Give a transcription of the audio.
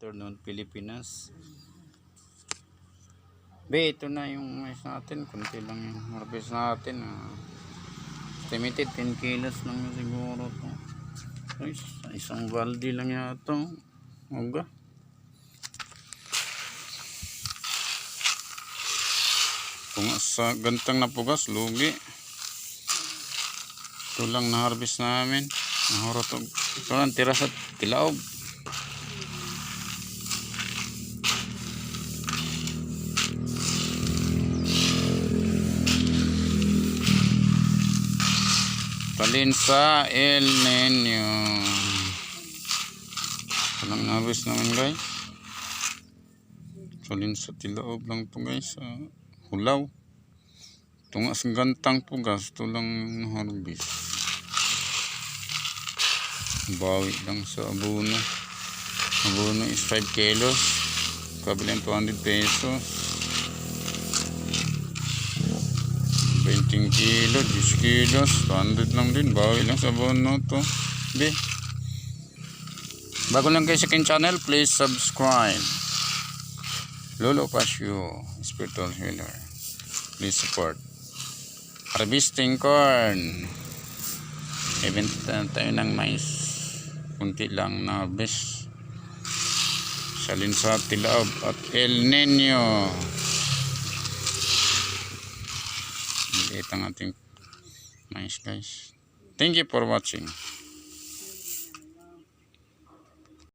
afternoon Pilipinas. Ito na yung mais natin, kunti lang yung harvest natin. Estimated 10 kilos lang siguro to. Isang balde lang yata. Oga. Kung sa gantang napugas, lugi. Ito lang na harvest namin. Nahurot. Ito lang tira sa tilaog. Talin sa El Nino. Ito lang na harvest namin guys. Talin sa tilaog lang to guys. Hulaw. Ito nga sa gantang pugas. Ito lang na harvest. Bawi lang sa abono. Abono is 5 kilos. Kabilang 200 pesos. 20 kilo, 10 kilos, 200 lang din. Bawi lang sa abono to. Bago lang kayo sa aking channel, please subscribe. Lolo Pasio, spiritual healer. Please support. Harvesting corn. Event tayo ng mais. Kunti lang na harvest. Salin sa Tilaog at El Nino. Maliit ang ating mais guys. Thank you for watching.